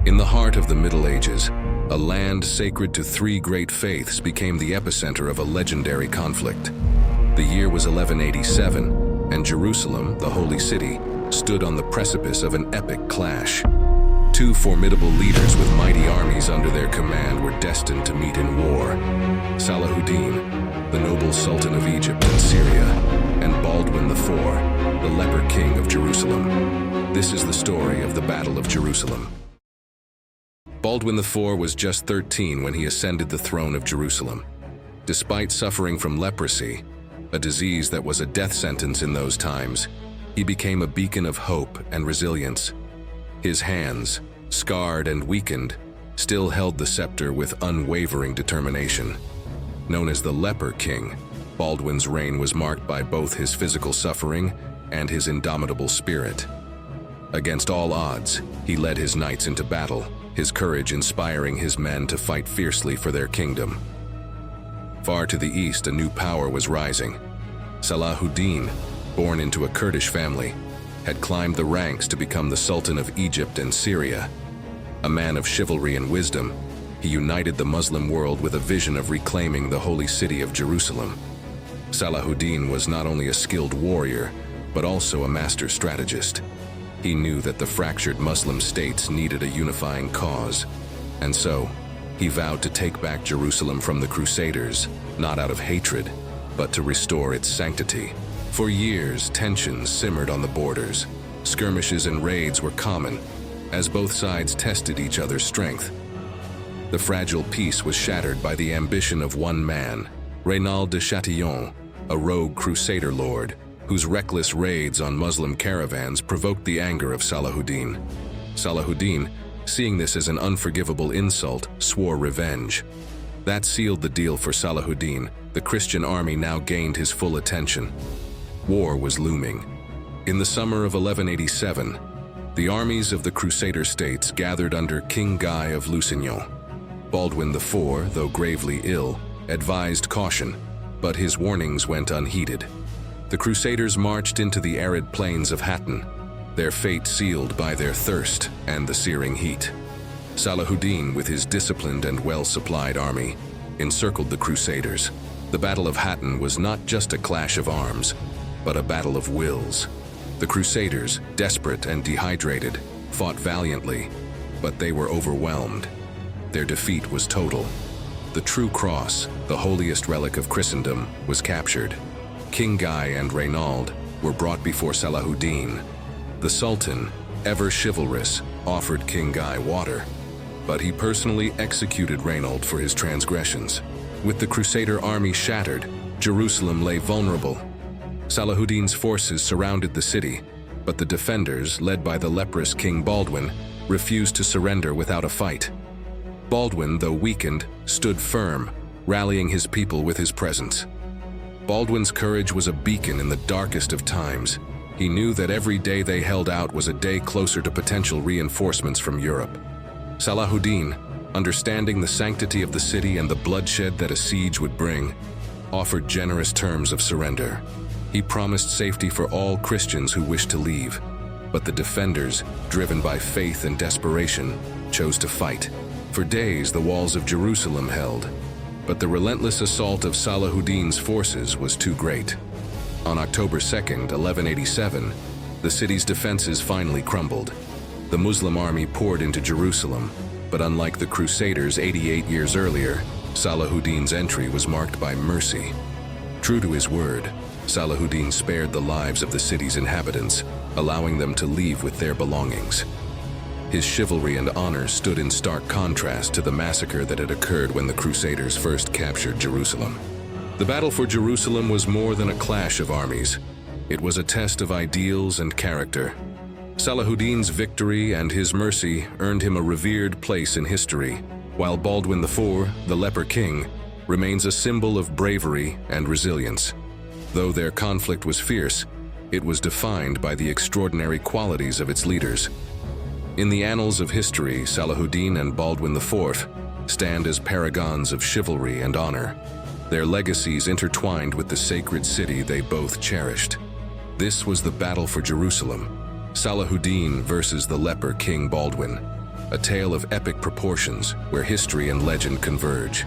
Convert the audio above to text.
In the heart of the Middle Ages, a land sacred to three great faiths became the epicenter of a legendary conflict. The year was 1187, and Jerusalem, the Holy City, stood on the precipice of an epic clash. Two formidable leaders with mighty armies under their command were destined to meet in war. Salahuddin, the noble Sultan of Egypt and Syria, and Baldwin IV, the Leper King of Jerusalem. This is the story of the Battle of Jerusalem. Baldwin IV was just 13 when he ascended the throne of Jerusalem. Despite suffering from leprosy, a disease that was a death sentence in those times, he became a beacon of hope and resilience. His hands, scarred and weakened, still held the scepter with unwavering determination. Known as the Leper King, Baldwin's reign was marked by both his physical suffering and his indomitable spirit. Against all odds, he led his knights into battle, his courage inspiring his men to fight fiercely for their kingdom. Far to the east, a new power was rising. Salahuddin, born into a Kurdish family, had climbed the ranks to become the Sultan of Egypt and Syria. A man of chivalry and wisdom, he united the Muslim world with a vision of reclaiming the holy city of Jerusalem. Salahuddin was not only a skilled warrior, but also a master strategist. He knew that the fractured Muslim states needed a unifying cause, and so he vowed to take back Jerusalem from the Crusaders, not out of hatred, but to restore its sanctity. For years, tensions simmered on the borders. Skirmishes and raids were common, as both sides tested each other's strength. The fragile peace was shattered by the ambition of one man, Reynald de Chatillon, a rogue Crusader lord, whose reckless raids on Muslim caravans provoked the anger of Salahuddin. Salahuddin, seeing this as an unforgivable insult, swore revenge. That sealed the deal for Salahuddin. The Christian army now gained his full attention. War was looming. In the summer of 1187, the armies of the Crusader states gathered under King Guy of Lusignan. Baldwin IV, though gravely ill, advised caution, but his warnings went unheeded. The Crusaders marched into the arid plains of Hattin, their fate sealed by their thirst and the searing heat. Salahuddin, with his disciplined and well-supplied army, encircled the Crusaders. The Battle of Hattin was not just a clash of arms, but a battle of wills. The Crusaders, desperate and dehydrated, fought valiantly, but they were overwhelmed. Their defeat was total. The true cross, the holiest relic of Christendom, was captured. King Guy and Reynald were brought before Salahuddin. The Sultan, ever chivalrous, offered King Guy water, but he personally executed Reynald for his transgressions. With the Crusader army shattered, Jerusalem lay vulnerable. Salahuddin's forces surrounded the city, but the defenders, led by the leprous King Baldwin, refused to surrender without a fight. Baldwin, though weakened, stood firm, rallying his people with his presence. Baldwin's courage was a beacon in the darkest of times. He knew that every day they held out was a day closer to potential reinforcements from Europe. Salahuddin, understanding the sanctity of the city and the bloodshed that a siege would bring, offered generous terms of surrender. He promised safety for all Christians who wished to leave, but the defenders, driven by faith and desperation, chose to fight. For days, the walls of Jerusalem held, but the relentless assault of Salahuddin's forces was too great. On October 2nd, 1187, the city's defenses finally crumbled. The Muslim army poured into Jerusalem, but unlike the Crusaders 88 years earlier, Salahuddin's entry was marked by mercy. True to his word, Salahuddin spared the lives of the city's inhabitants, allowing them to leave with their belongings. His chivalry and honor stood in stark contrast to the massacre that had occurred when the Crusaders first captured Jerusalem. The battle for Jerusalem was more than a clash of armies. It was a test of ideals and character. Salahuddin's victory and his mercy earned him a revered place in history, while Baldwin IV, the Leper King, remains a symbol of bravery and resilience. Though their conflict was fierce, it was defined by the extraordinary qualities of its leaders. In the annals of history, Salahuddin and Baldwin IV stand as paragons of chivalry and honor, their legacies intertwined with the sacred city they both cherished. This was the battle for Jerusalem, Salahuddin versus the Leper King Baldwin. a tale of epic proportions where history and legend converge.